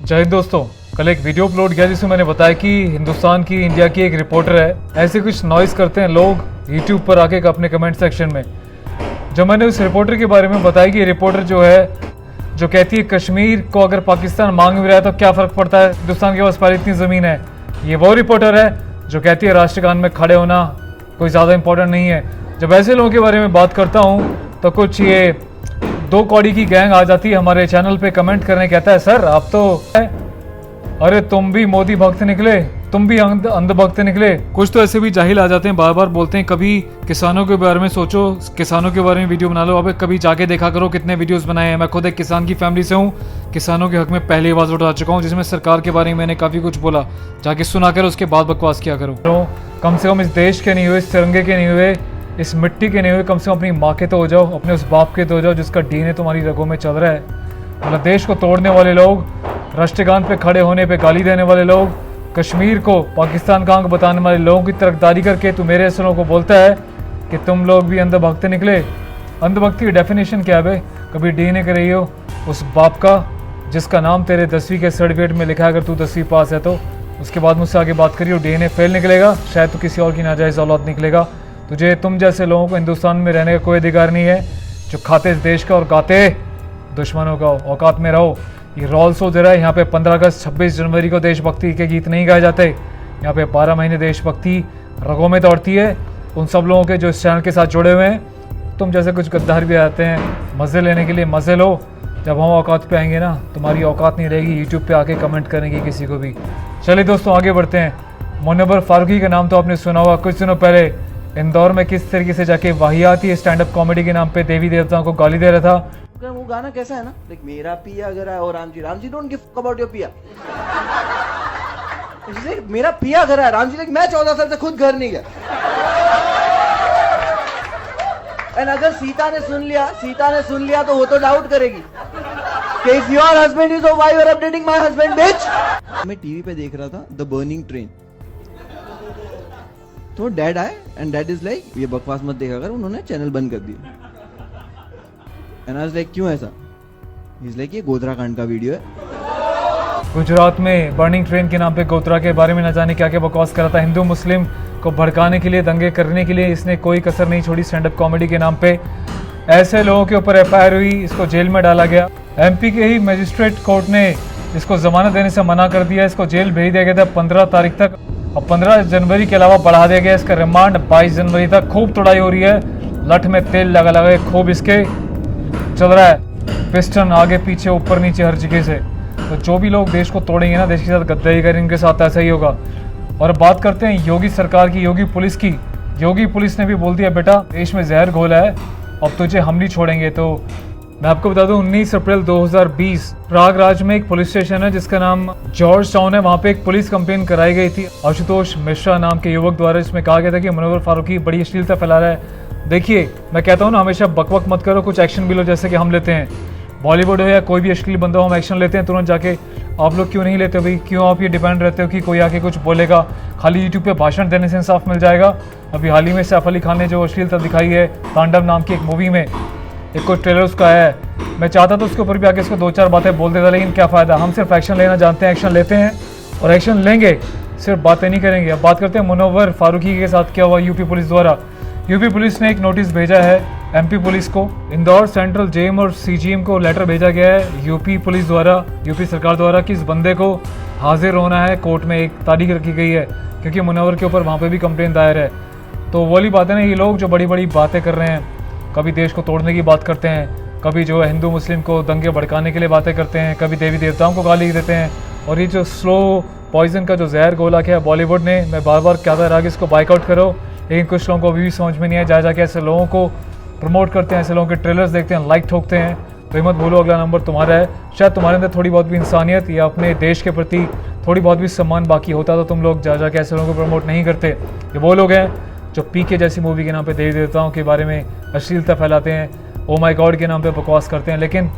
जय हिंद दोस्तों, कल एक वीडियो अपलोड किया जिसमें मैंने बताया कि हिंदुस्तान की इंडिया की एक रिपोर्टर है, ऐसे कुछ नॉइस करते हैं लोग यूट्यूब पर आके अपने कमेंट सेक्शन में। जब मैंने उस रिपोर्टर के बारे में बताया कि रिपोर्टर जो है जो कहती है कश्मीर को अगर पाकिस्तान मांग भी रहा है तो क्या फ़र्क पड़ता है, हिंदुस्तान के पास पहले इतनी ज़मीन है। ये वो रिपोर्टर है जो कहती है राष्ट्रगान में खड़े होना कोई ज़्यादा इंपॉर्टेंट नहीं है। जब ऐसे लोगों के बारे में बात करता हूँ तो कुछ ये दो कौड़ी की गैंग आ जाती है हमारे चैनल पे कमेंट करने, कहता है सर आप तो अरे तुम भी मोदी भक्त निकले, तुम भी अंधभक्त निकले। कुछ तो ऐसे भी जाहिल आ जाते हैं, बार बार बोलते हैं कभी किसानों के बारे में सोचो, किसानों के बारे में वीडियो बना लो। अबे कभी जाके देखा करो कितने वीडियोस बनाए हैं। मैं खुद एक किसान की फैमिली से हूँ, किसानों के हक में पहली आवाज़ उठा चुका हूँ, जिसमें सरकार के बारे में मैंने काफ़ी कुछ बोला। जाके सुना कर उसके बाद बकवास किया करो। तो कम से कम इस देश के नहीं हुए, इस तिरंगे के नहीं हुए, इस मिट्टी के नहीं हुए, कम से कम अपनी माँ के तो हो जाओ, अपने उस बाप के तो हो जाओ जिसका डीएनए तुम्हारी रगों में चल रहा है। मतलब देश को तोड़ने वाले लोग, राष्ट्रगान पे खड़े होने पे गाली देने वाले लोग, कश्मीर को पाकिस्तान का अंग बताने वाले लोगों की तरफदारी करके तू मेरे ऐसे लोगों को बोलता है कि तुम लोग भी अंधभक्त निकले। अंधभक्ति की डेफिनेशन क्या है बे? कभी डीएनए कर रही हो उस बाप का जिसका नाम तेरे 10वीं के सर्टिफिकेट में लिखा है, अगर तू 10वीं पास है तो। उसके बाद मुझसे आगे बात करिए, डीएनए फेल निकलेगा, शायद तो किसी और की नाजायज़ औलाद निकलेगा। तुझे तुम जैसे लोगों को हिंदुस्तान में रहने का कोई अधिकार नहीं है, जो खाते इस देश का और गाते दुश्मनों का। औकात में रहो। ये रोल शो दे रहा है, यहाँ पे 15 अगस्त 26 जनवरी को देशभक्ति के गीत नहीं गाए जाते। यहाँ पे 12 महीने देशभक्ति रगों में दौड़ती है उन सब लोगों के जो इस चैनल के साथ जुड़े हुए हैं। तुम जैसे कुछ गद्दार भी आते हैं मज़े लेने के लिए, मज़े लो। जब हम औकात पे आएंगे ना, तुम्हारी औकात नहीं रहेगी यूट्यूब पे आके कमेंट करेंगे किसी को भी। चलिए दोस्तों आगे बढ़ते हैं। मुनव्वर फारूकी का नाम तो आपने सुना हुआ। कुछ दिनों पहले इंदौर में किस तरीके से जाके वाहियाती स्टैंड अप कॉमेडी के नाम पे देवी देवताओं को गाली दे रहा था। वो गाना कैसा है ना, लाइक मेरा पिया अगर है और Ram ji don't give about your पिया। मेरा पिया घर है, राम जी लाइक मैं 14 साल से खुद घर नहीं गया। एंड अगर सीता ने सुन लिया तो वो तो डाउट करेगी कि if your husband is why you are updating my husband bitch. मैं टीवी पे देख रहा था द बर्निंग ट्रेन, तो डैड आए एंड डैड इज लाइक ये बकवास मत देखा कर, उन्होंने चैनल बंद कर दिया। एंड आई वाज लाइक क्यों ऐसा? ही इज लाइक ये गोधरा कांड का वीडियो है। गुजरात में बर्निंग ट्रेन के नाम पे गोधरा के बारे में न जाने क्या क्या बकवास कर रहा था। हिंदू मुस्लिम को भड़काने के लिए, दंगे करने के लिए इसने कोई कसर नहीं छोड़ी स्टैंड अप कॉमेडी के नाम पे। ऐसे लोगों के ऊपर एफआईआर हुई, इसको जेल में डाला गया। एमपी के ही मजिस्ट्रेट कोर्ट ने इसको जमानत देने से मना कर दिया, इसको जेल भेज दिया गया था 15 तारीख तक और 15 जनवरी के अलावा बढ़ा दिया गया इसका रिमांड 22 जनवरी तक। खूब तोड़ाई हो रही है, लठ में तेल लगा लगा खूब इसके चल रहा है, पिस्टन आगे पीछे ऊपर नीचे हर जगह से। तो जो भी लोग देश को तोड़ेंगे ना, देश के साथ गद्दारी करेंगे, इनके साथ ऐसा ही होगा। और बात करते हैं योगी सरकार की, योगी पुलिस की। योगी पुलिस ने भी बोल दिया बेटा देश में जहर घोला है, अब तुझे हम नहीं छोड़ेंगे। तो मैं आपको बता दूं 19 अप्रैल 2020 प्रयागराज में एक पुलिस स्टेशन है जिसका नाम जॉर्ज टाउन है, वहाँ पे एक पुलिस कंप्लेन कराई गई थी आशुतोष मिश्रा नाम के युवक द्वारा, जिसमें कहा गया था कि मुनव्वर फारूकी बड़ी अश्लीलता फैला रहा है। देखिए मैं कहता हूँ ना, हमेशा बकवक मत करो, कुछ एक्शन भी लो जैसे कि हम लेते हैं। बॉलीवुड हो या कोई भी अश्लील बंदा हो, हम एक्शन लेते हैं तुरंत जाके। आप लोग क्यों नहीं लेते भाई? क्यों आप ये डिपेंड रहते हो कि कोई आके कुछ बोलेगा? खाली यूट्यूब पे भाषण देने से इंसाफ मिल जाएगा? अभी हाल ही में सैफ अली खान ने जो अश्लीलता दिखाई है तांडव नाम की एक मूवी में, एक कोई ट्रेलर उसका है, मैं चाहता था उसके ऊपर भी आके इसको 2-4 बातें बोल देता, लेकिन क्या फ़ायदा। हम सिर्फ एक्शन लेना जानते हैं, एक्शन लेते हैं और एक्शन लेंगे, सिर्फ बातें नहीं करेंगे। अब बात करते हैं मुनव्वर फारूकी के साथ क्या हुआ यूपी पुलिस द्वारा। यूपी पुलिस ने एक नोटिस भेजा है एमपी पुलिस को। इंदौर सेंट्रल जेएम और सीजीएम को लेटर भेजा गया है यूपी पुलिस द्वारा, यूपी सरकार द्वारा, कि इस बंदे को हाजिर होना है कोर्ट में। एक तारीख रखी गई है क्योंकि मुनव्वर के ऊपर वहाँ पे भी कंप्लेन दायर है। तो वाली बात है ना, ये लोग जो बड़ी बड़ी बातें कर रहे हैं, कभी देश को तोड़ने की बात करते हैं, कभी जो है हिंदू मुस्लिम को दंगे भड़काने के लिए बातें करते हैं, कभी देवी देवताओं को गाली देते हैं। और ये जो स्लो पॉइजन का जो जहर घोला किया बॉलीवुड ने, मैं बार बार कहता रहा कि इसको बाइकआउट करो, लेकिन कुछ लोगों को अभी भी समझ में नहीं आया। जाके ऐसे लोगों को प्रमोट करते हैं, ऐसे लोगों के ट्रेलर्स देखते हैं, लाइक ठोकते हैं। तो मत भूलो अगला नंबर तुम्हारा है। शायद तुम्हारे अंदर थोड़ी बहुत भी इंसानियत या अपने देश के प्रति थोड़ी बहुत भी सम्मान बाकी होता तो तुम लोग जाके ऐसे लोगों को प्रमोट नहीं करते। ये वो लोग हैं जो पीके जैसी मूवी के नाम पे देवी देवताओं के बारे में अश्लीलता फैलाते हैं, ओ माय गॉड के नाम पे बकवास करते हैं। लेकिन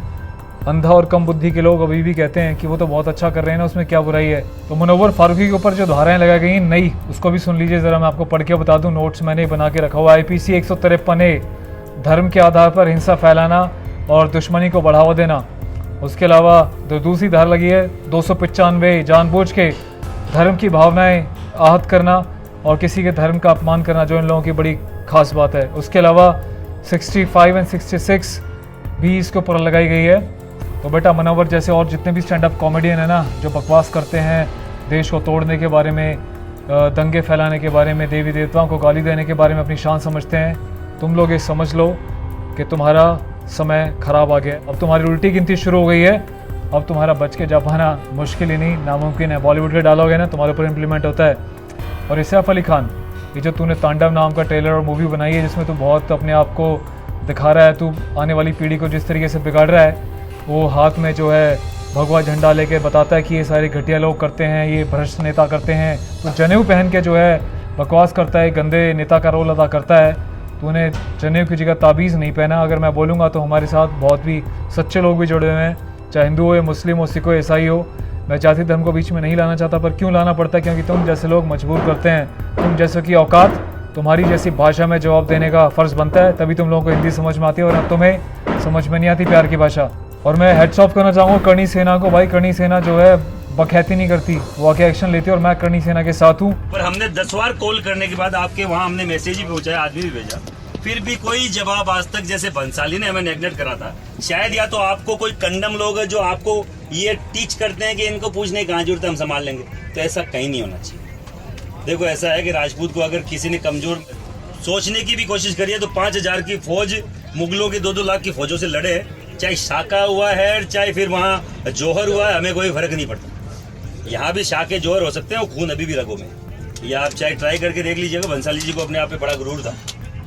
अंधा और कम बुद्धि के लोग अभी भी कहते हैं कि वो तो बहुत अच्छा कर रहे हैं ना, उसमें क्या बुराई है। तो मुनव्वर फारूकी के ऊपर जो धाराएं लगाई गई नई, उसको भी सुन लीजिए ज़रा, मैं आपको पढ़ के बता दूं। नोट्स मैंने बना के रखा हुआ। IPC 153A, धर्म के आधार पर हिंसा फैलाना और दुश्मनी को बढ़ावा देना। उसके अलावा जो दूसरी धारा लगी है 295 जानबूझ के धर्म की भावनाएं आहत करना और किसी के धर्म का अपमान करना, जो इन लोगों की बड़ी खास बात है। उसके अलावा 65 और 66 भी इसके ऊपर लगाई गई है। तो बेटा मनोवर जैसे और जितने भी स्टैंड अप कॉमेडियन है ना, जो बकवास करते हैं देश को तोड़ने के बारे में, दंगे फैलाने के बारे में, देवी देवताओं को गाली देने के बारे में अपनी शान समझते हैं, तुम लोग ये समझ लो कि तुम्हारा समय खराब आ गया। अब तुम्हारी उल्टी गिनती शुरू हो गई है। अब तुम्हारा बच के जा पाना मुश्किल ही नहीं, नामुमकिन है। बॉलीवुड के डायलॉग है ना, तुम्हारे ऊपर इम्प्लीमेंट होता है। और सैफ अली खान, ये जो तूने तांडव नाम का ट्रेलर और मूवी बनाई है, जिसमें तू बहुत अपने आप को दिखा रहा है, तू आने वाली पीढ़ी को जिस तरीके से बिगाड़ रहा है, वो हाथ में जो है भगवा झंडा लेके बताता है कि ये सारे घटिया लोग करते हैं, ये भ्रष्ट नेता करते हैं। तो जनेऊ पहन के जो है बकवास करता है, गंदे नेता का रोल अदा करता है। तूने जनेऊ की जगह ताबीज़ नहीं पहना। अगर मैं बोलूँगा तो हमारे साथ बहुत भी सच्चे लोग भी जुड़े हुए हैं, चाहे हिंदू हो या मुस्लिम हो, सिख हो, ईसाई हो। मैं जाति धर्म को बीच में नहीं लाना चाहता, पर क्यों लाना पड़ता है? क्योंकि तुम जैसे लोग मजबूर करते हैं। तुम जैसे की औकात, तुम्हारी जैसी भाषा में जवाब देने का फ़र्ज़ बनता है, तभी तुम लोगों को हिंदी समझ में आती है, और अब तुम्हें समझ में नहीं आती प्यार की भाषा। और मैं हेड्स ऑफ करना चाहूँगा करणी सेना को। भाई करणी सेना जो है बखैती नहीं करती, वो आके एक्शन लेती है, और मैं करणी सेना के साथ हूँ। पर हमने 10 बार कॉल करने के बाद आपके वहाँ हमने मैसेज ही पहुँचाया, आदमी भी भेजा, फिर भी कोई जवाब आज तक। जैसे बंसाली ने हमें नेगलेक्ट करा था। शायद या तो आपको कोई कंडम लोग है जो आपको ये टीच करते हैं कि इनको पूछने की कहाँ जरूरत है, हम संभाल लेंगे, तो ऐसा कहीं नहीं होना चाहिए। देखो ऐसा है कि राजपूत को अगर किसी ने कमजोर सोचने की भी कोशिश करी है तो 5000 की फौज मुगलों की 2-2 लाख की फौजों से लड़े, चाहे शाका हुआ है चाहे फिर वहाँ जौहर हुआ है, हमें कोई फर्क नहीं पड़ता। यहाँ भी शाके जौहर हो सकते हैं, वो खून अभी भी रगों में। ये आप चाहे ट्राई करके देख लीजिएगा। बंसाली जी को अपने आप पे बड़ा गुरूर था।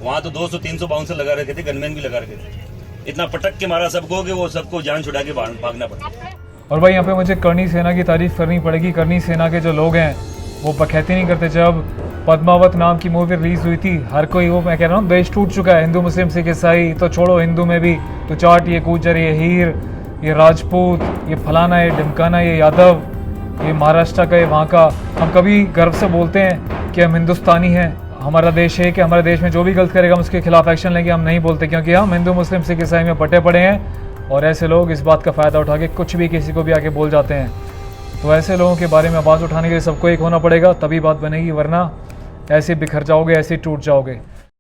वहाँ तो 200-300 बाउंसर लगा रखे थे, गनमैन भी लगा रखे थे। इतना पटक के मारा सबको कि वो सबको जान छुड़ा के भागना पड़ा। और भाई यहाँ पे मुझे करणी सेना की तारीफ करनी पड़ेगी। करणी सेना के जो लोग हैं वो बखैती नहीं करते। जब पद्मावत नाम की मूवी रिलीज हुई थी, हर कोई, वो मैं कह रहा हूँ, देश टूट चुका है। हिंदू मुस्लिम सिख ईसाई तो छोड़ो, हिंदू में भी तो जाट, ये गुर्जर, ये हीर, ये राजपूत, ये फलाना, ये ढिमकाना, ये यादव, ये महाराष्ट्र का, ये वहाँ का। हम कभी गर्व से बोलते हैं कि हम हिंदुस्तानी हैं, हमारा देश है, कि हमारे देश में जो भी गलत करेगा हम उसके खिलाफ एक्शन लेंगे। हम नहीं बोलते, क्योंकि हम हिंदू मुस्लिम सिख ईसाई में बटे पड़े हैं, और ऐसे लोग इस बात का फ़ायदा उठा के कुछ भी किसी को भी आके बोल जाते हैं। तो ऐसे लोगों के बारे में आवाज़ उठाने के लिए सबको एक होना पड़ेगा, तभी बात बनेगी, वरना ऐसे बिखर जाओगे, ऐसे टूट जाओगे।